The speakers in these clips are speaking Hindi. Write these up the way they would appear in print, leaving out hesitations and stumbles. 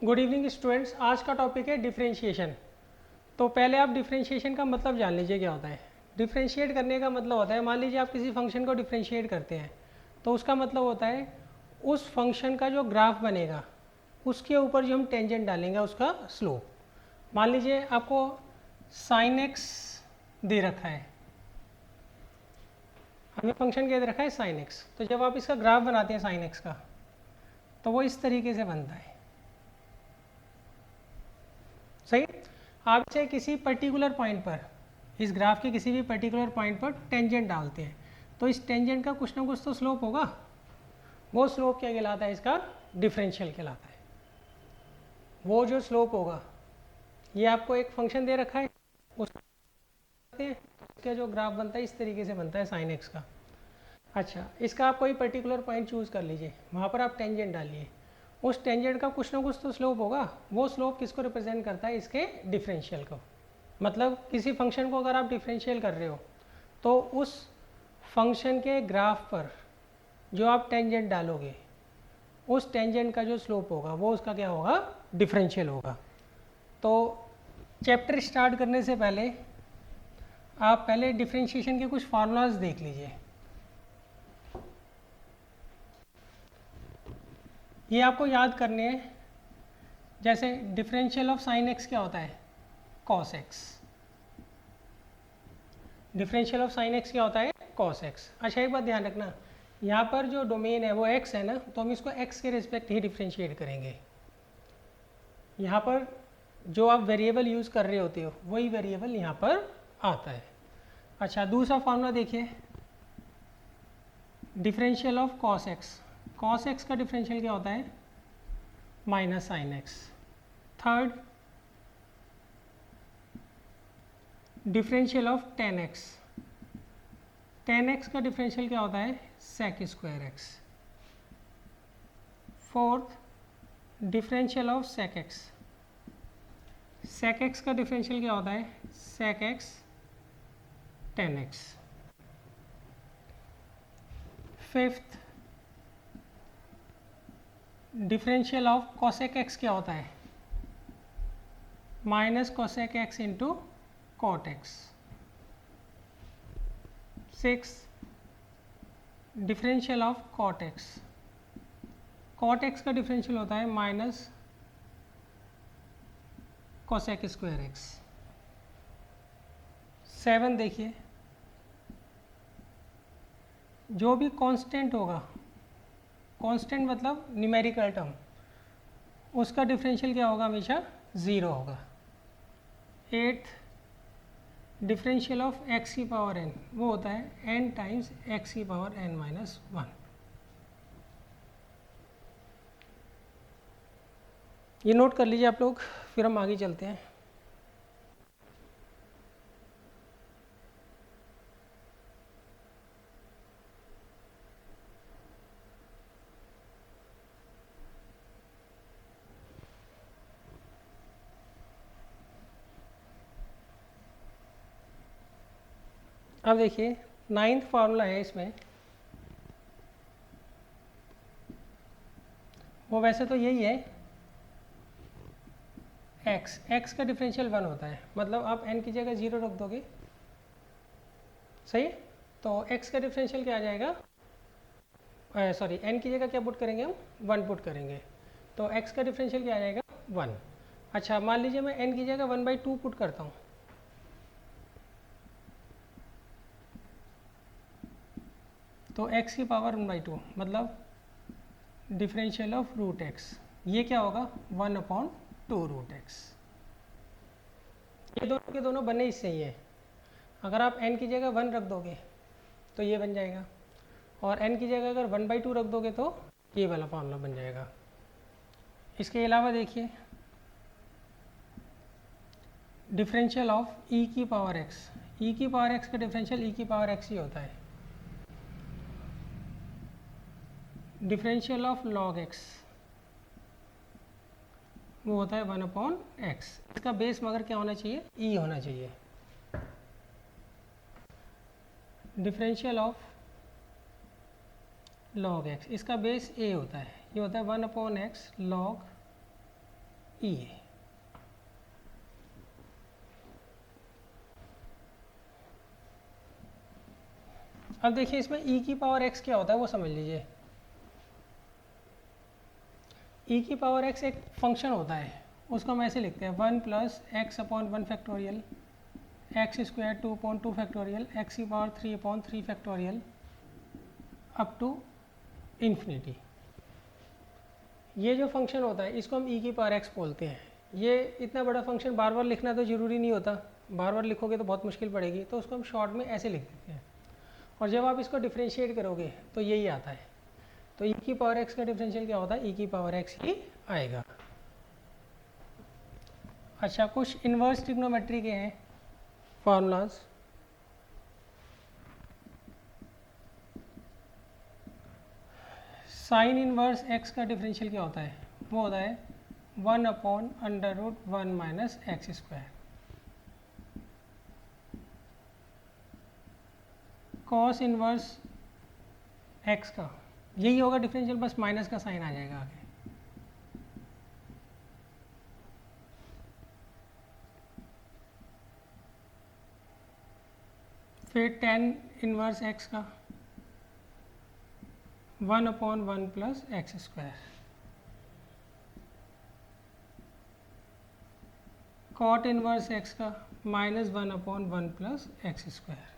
Good evening students. आज का टॉपिक है डिफरेंशिएशन। तो पहले आप डिफरेंशिएशन का मतलब जान लीजिए क्या होता है। डिफरेंशिएट करने का मतलब होता है, मान लीजिए आप किसी फंक्शन को डिफरेंशिएट करते हैं तो उसका मतलब होता है उस फंक्शन का जो ग्राफ बनेगा उसके ऊपर जो हम टेंजेंट डालेंगे उसका स्लोप। मान लीजिए आपको साइन एक्स दे रखा है, हमें फंक्शन क्या दे रखा है साइन एक्स। तो जब आप इसका ग्राफ बनाते हैं साइन एक्स का तो वो इस तरीके से बनता है। सही। आप चाहे किसी पर्टिकुलर पॉइंट पर, इस ग्राफ के किसी भी पर्टिकुलर पॉइंट पर टेंजेंट डालते हैं तो इस टेंजेंट का कुछ ना कुछ तो स्लोप होगा। वो स्लोप क्या कहलाता है? इसका डिफरेंशियल कहलाता है। वो जो स्लोप होगा, ये आपको एक फंक्शन दे रखा है, उसका जो ग्राफ बनता है इस तरीके से बनता है साइन एक्स का। अच्छा, इसका आप कोई पर्टिकुलर पॉइंट चूज़ कर लीजिए, वहाँ पर आप टेंजेंट डालिए, उस टेंजेंट का कुछ ना कुछ तो स्लोप होगा। वो स्लोप किसको रिप्रेजेंट करता है? इसके डिफरेंशियल को। मतलब किसी फंक्शन को अगर आप डिफरेंशियल कर रहे हो तो उस फंक्शन के ग्राफ पर जो आप टेंजेंट डालोगे उस टेंजेंट का जो स्लोप होगा वो उसका क्या होगा? डिफरेंशियल होगा। तो चैप्टर स्टार्ट करने से पहले आप पहले डिफरेंशिएशन के कुछ फार्मूलाज देख लीजिए। ये आपको याद करने हैं। जैसे डिफरेंशियल ऑफ साइन एक्स क्या होता है? Cos x. Differential of sine x क्या होता है? Cos x. अच्छा, एक बात ध्यान रखना, यहाँ पर जो डोमेन है वो एक्स है ना, तो हम इसको एक्स के रिस्पेक्ट ही डिफरेंशिएट करेंगे। यहाँ पर जो आप वेरिएबल यूज़ कर रहे होते हो वही वेरिएबल यहाँ पर आता है। अच्छा, दूसरा फार्मूला देखिए, differential of cos x. Cos x का डिफरेंशियल क्या होता है? Minus sine x. Third, differential of tan x. Tan x का डिफरेंशियल क्या होता है? Sec square x. Fourth, differential of sec x. Sec x का डिफरेंशियल क्या होता है? Sec x tan x. Fifth, differential of cosec x क्या होता है? Minus cosec x into cot x. Six, differential of cot x. Cot x का डिफरेंशियल होता है minus cosec square x. Seven देखिए, जो भी कांस्टेंट होगा, कांस्टेंट मतलब न्यूमेरिकल टर्म, उसका डिफरेंशियल क्या होगा? हमेशा ज़ीरो होगा। एट्थ, डिफरेंशियल ऑफ एक्स की पावर एन, वो होता है एन टाइम्स एक्स की पावर एन माइनस वन। ये नोट कर लीजिए आप लोग, फिर हम आगे चलते हैं। अब देखिए, नाइन्थ फार्मूला है इसमें, वो वैसे तो यही है, एक्स का डिफरेंशियल वन होता है, मतलब आप एन की जगह ज़ीरो रख दोगे, सही। तो एक्स का डिफरेंशियल क्या आ जाएगा? सॉरी, एन की जगह क्या पुट करेंगे? हम वन पुट करेंगे, तो एक्स का डिफरेंशियल क्या आ जाएगा? वन। अच्छा, मान लीजिए मैं एन की जगह वन बाई टू पुट करता हूँ, तो एक्स की पावर वन बाई टू, मतलब डिफरेंशियल ऑफ रूट एक्स, ये क्या होगा? One upon two root x. ये दोनों के दोनों बने इससे ही है। अगर आप n की जगह वन रख दोगे तो ये बन जाएगा, और n की जगह अगर वन बाई टू रख दोगे तो ये वाला फार्मूला बन जाएगा। इसके अलावा देखिए, डिफरेंशियल ऑफ e की पावर x। e की पावर x का डिफरेंशियल e की पावर x ही होता है। डिफरेंशियल ऑफ log x, वो होता है वन अपॉन एक्स। इसका बेस मगर क्या होना चाहिए? e होना चाहिए। डिफरेंशियल ऑफ log x, इसका बेस a होता है, ये होता है वन अपॉन एक्स लॉग ई। अब देखिए इसमें e की पावर x क्या होता है वो समझ लीजिए। e की पावर x एक फंक्शन होता है, उसको हम ऐसे लिखते हैं 1 plus x upon 1 factorial x square 2 upon 2 factorial x की power 3 upon 3 factorial up to infinity. ये जो फंक्शन होता है इसको हम e की पावर x बोलते हैं। ये इतना बड़ा फंक्शन बार बार लिखना तो ज़रूरी नहीं होता, बार बार लिखोगे तो बहुत मुश्किल पड़ेगी, तो उसको हम शॉर्ट में ऐसे लिख देते हैं। और जब आप इसको डिफ्रेंशिएट करोगे तो यही आता है। तो e की पावर x का डिफरेंशियल क्या होता है, e की पावर x ही आएगा। अच्छा, कुछ इन्वर्स ट्रिग्नोमेट्री के हैं फार्मूलाज। साइन इनवर्स x का डिफरेंशियल क्या होता है, वो होता है 1 upon under root 1 minus x square. Cos inverse x का यही होगा डिफरेंशियल, बस माइनस का साइन आ जाएगा आगे। फिर टेन इनवर्स x का 1 upon 1 plus x square. Cot inverse x का minus 1 upon 1 plus x square.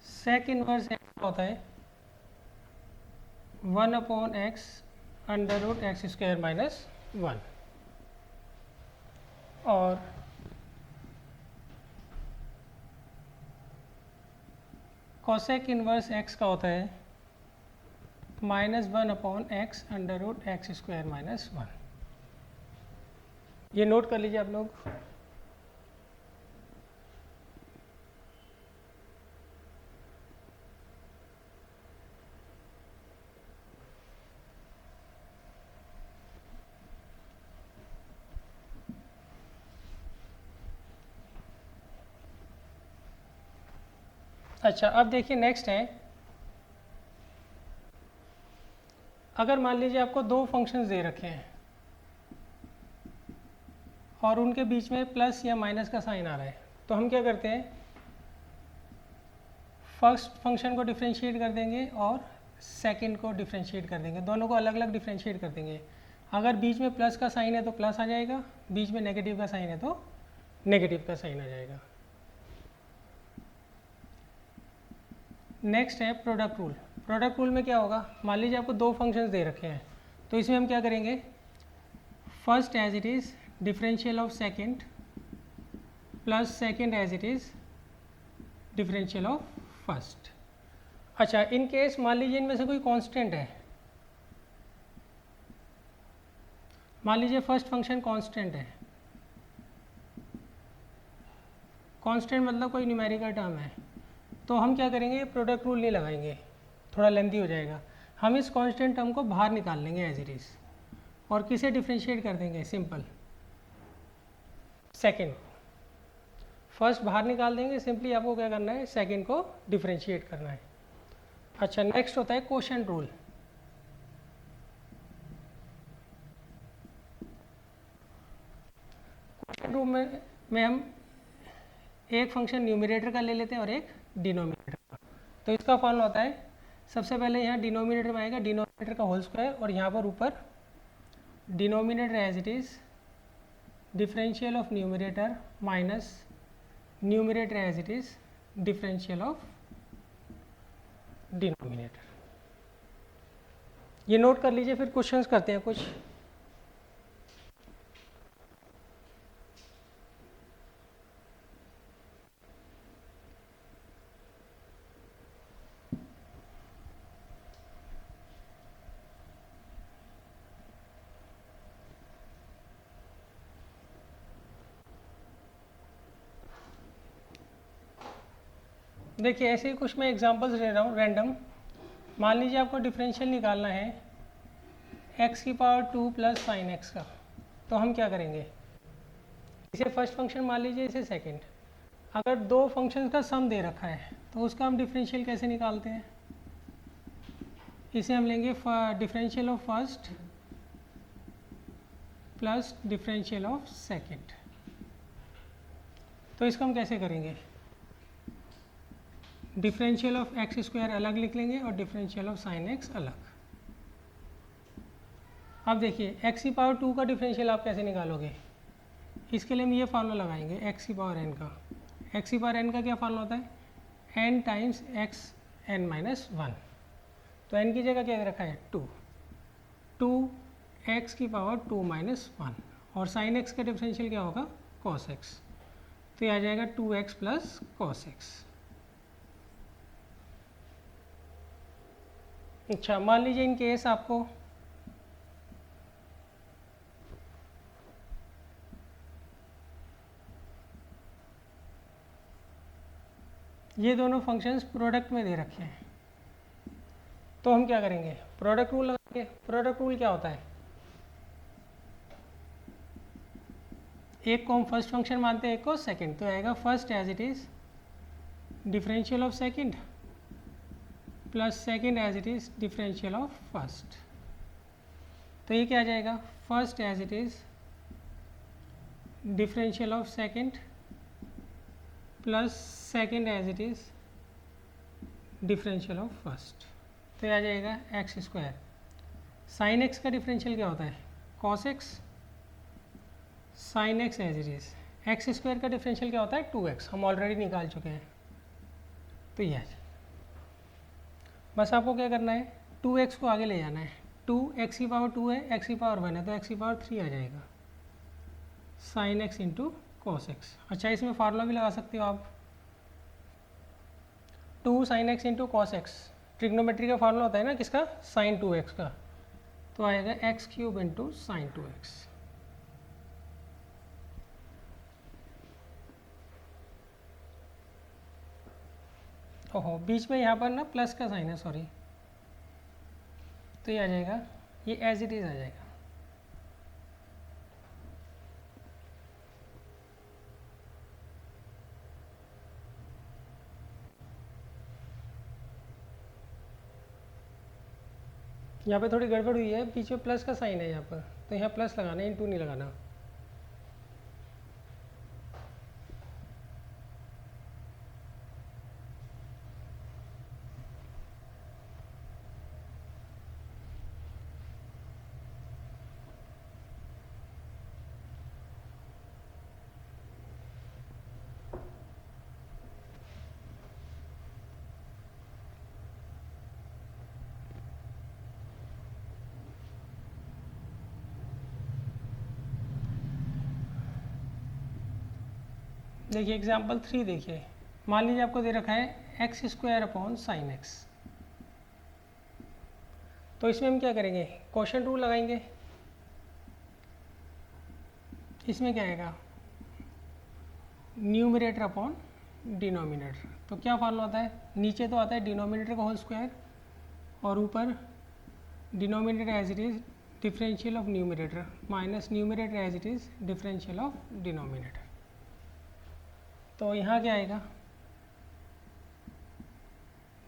Sec inverse x होता है 1 upon x under root x square minus 1। और कोसेक इनवर्स x का होता है minus 1 upon x under root x square minus 1। ये नोट कर लीजिए आप लोग। अच्छा, अब देखिए नेक्स्ट है, अगर मान लीजिए आपको दो फंक्शंस दे रखे हैं और उनके बीच में प्लस या माइनस का साइन आ रहा है, तो हम क्या करते हैं, फर्स्ट फंक्शन को डिफरेंशिएट कर देंगे और सेकंड को डिफरेंशिएट कर देंगे, दोनों को अलग अलग डिफरेंशिएट कर देंगे। अगर बीच में प्लस का साइन है तो प्लस आ जाएगा, बीच में नेगेटिव का साइन है तो नेगेटिव का साइन आ जाएगा। नेक्स्ट है प्रोडक्ट रूल। प्रोडक्ट रूल में क्या होगा, मान लीजिए आपको दो फंक्शंस दे रखे हैं, तो इसमें हम क्या करेंगे, first as it is differential of second plus second as it is differential of first. अच्छा, इन केस मान लीजिए इनमें से कोई कांस्टेंट है, मान लीजिए फर्स्ट फंक्शन कांस्टेंट है, कांस्टेंट मतलब कोई न्यूमेरिकल टर्म है, तो हम क्या करेंगे, प्रोडक्ट रूल नहीं लगाएंगे, थोड़ा लेंथी हो जाएगा। हम इस कांस्टेंट टर्म को बाहर निकाल लेंगे एज इट इज़, और किसे डिफरेंशिएट कर देंगे, सिंपल सेकंड। फर्स्ट बाहर निकाल देंगे, सिंपली आपको क्या करना है, सेकंड को डिफरेंशिएट करना है। अच्छा, नेक्स्ट होता है क्वोशंट रूल। क्वोशंट रूल में हम एक फंक्शन न्यूमरेटर का ले लेते हैं और एक डिनोमिनेटर का। तो इसका फॉर्मूला होता है, सबसे पहले यहाँ डिनोमिनेटर में आएगा डिनोमिनेटर का होल स्क्वायर, और यहाँ पर ऊपर denominator as it is differential of numerator minus numerator as it is differential of denominator. ये नोट कर लीजिए, फिर क्वेश्चंस करते हैं कुछ। देखिए ऐसे ही कुछ मैं एग्जांपल्स ले रहा हूँ रैंडम। मान लीजिए आपको डिफरेंशियल निकालना है x की पावर 2 प्लस साइन एक्स का, तो हम क्या करेंगे, इसे फर्स्ट फंक्शन मान लीजिए, इसे सेकंड। अगर दो फंक्शंस का सम दे रखा है तो उसका हम डिफरेंशियल कैसे निकालते हैं, इसे हम लेंगे differential of first plus differential of second. तो इसको हम कैसे करेंगे, डिफरेंशियल ऑफ एक्स स्क्वायर अलग लिख लेंगे और डिफरेंशियल ऑफ साइन एक्स अलग। अब देखिए एक्स की पावर 2 का डिफरेंशियल आप कैसे निकालोगे, इसके लिए हम ये फार्मूला लगाएंगे एक्स की पावर एन का। एक्स की पावर एन का क्या फार्मूला होता है, n times x n minus 1। तो एन की जगह क्या रखा है 2, 2 एक्स की पावर 2 माइनस 1 और साइन एक्स का डिफरेंशियल क्या होगा कॉस एक्स। तो ये आ जाएगा 2x प्लस कॉस एक्स। अच्छा मान लीजिए इन केस आपको ये दोनों फंक्शंस प्रोडक्ट में दे रखे हैं, तो हम क्या करेंगे, प्रोडक्ट रूल लगाएंगे। प्रोडक्ट रूल क्या होता है, एक को हम फर्स्ट फंक्शन मानते हैं, एक को सेकंड। तो आएगा first as it is differential of second plus second as it is differential of first. तो ये क्या आ जाएगा, first as it is differential of second plus second as it is differential of first. तो ये आ जाएगा एक्स स्क्वायर। साइन एक्स का डिफरेंशियल क्या होता है cos x, sine x as it is. X square का डिफरेंशियल क्या होता है 2x, हम ऑलरेडी निकाल चुके हैं। तो ये बस आपको क्या करना है 2x को आगे ले जाना है। 2 x की पावर 2 है, x की पावर 1 है, तो x की पावर 3 आ जाएगा sine x into cos x. अच्छा इसमें फार्मूला भी लगा सकते हो आप, 2 sine x into cos x. Trigonometry का फार्मूला होता है ना किसका, साइन 2x का। तो आएगा x cube into sine 2x। ओहो बीच में यहाँ पर ना प्लस का साइन है, सॉरी। तो ये आ जाएगा, ये एज इट इज़ आ जाएगा। यहाँ पे थोड़ी गड़बड़ हुई है, बीच में प्लस का साइन है यहाँ पर, तो यहाँ प्लस लगाना है, इंटू नहीं लगाना। देखिए एग्जाम्पल 3 देखिए, मान लीजिए आपको दे रखा है x square upon sine x. तो इसमें हम क्या करेंगे, क्वोशंट रूल लगाएंगे। इसमें क्या आएगा, न्यूमरेटर अपॉन डिनोमिनेटर। तो क्या फार्मूला होता है, नीचे तो आता है डिनोमिनेटर का होल स्क्वायर और ऊपर denominator as it is differential of numerator minus numerator as it is differential of denominator. तो यहाँ क्या आएगा,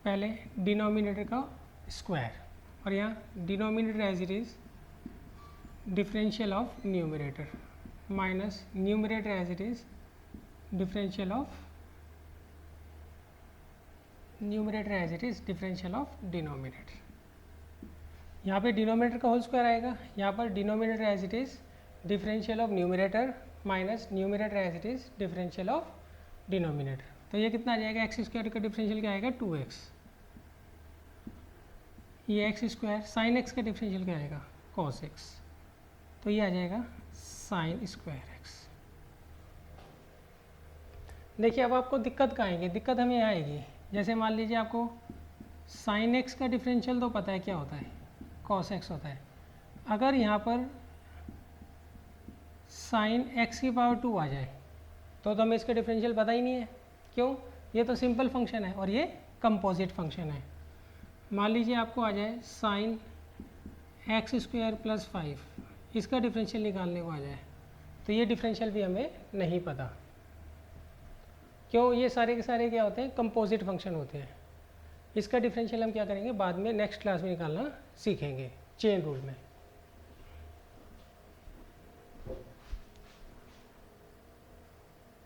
पहले डिनोमिनेटर का स्क्वायर और यहाँ denominator as it is differential of numerator minus numerator as it is differential of numerator as it is differential of denominator. यहाँ पे डिनोमिनेटर का होल स्क्वायर आएगा, यहाँ पर denominator as it is differential of numerator minus numerator as it is differential of denominator. तो ये कितना आ जाएगा, एक्स स्क्वायर का डिफरेंशियल क्या आएगा 2x, ये एक्स स्क्वायर। साइन एक्स का डिफरेंशियल क्या आएगा कॉस एक्स, तो ये आ जाएगा साइन स्क्वायर एक्स। देखिए अब आपको दिक्कत कहाँ आएगी, दिक्कत हमें यहाँ आएगी, जैसे मान लीजिए आपको साइन एक्स का डिफरेंशियल तो पता है क्या होता है कॉस एक्स होता है। अगर यहाँ पर साइन एक्स की पावर 2 आ जाए तो हमें इसका डिफरेंशियल पता ही नहीं है, क्यों, ये तो सिंपल फंक्शन है और ये कंपोजिट फंक्शन है। मान लीजिए आपको आ जाए साइन एक्स स्क्वायर प्लस 5, इसका डिफरेंशियल निकालने को आ जाए, तो ये डिफरेंशियल भी हमें नहीं पता, क्यों, ये सारे के सारे क्या होते हैं कंपोजिट फंक्शन होते हैं। इसका डिफरेंशियल हम क्या करेंगे बाद में नेक्स्ट क्लास में निकालना सीखेंगे चेन रूल में।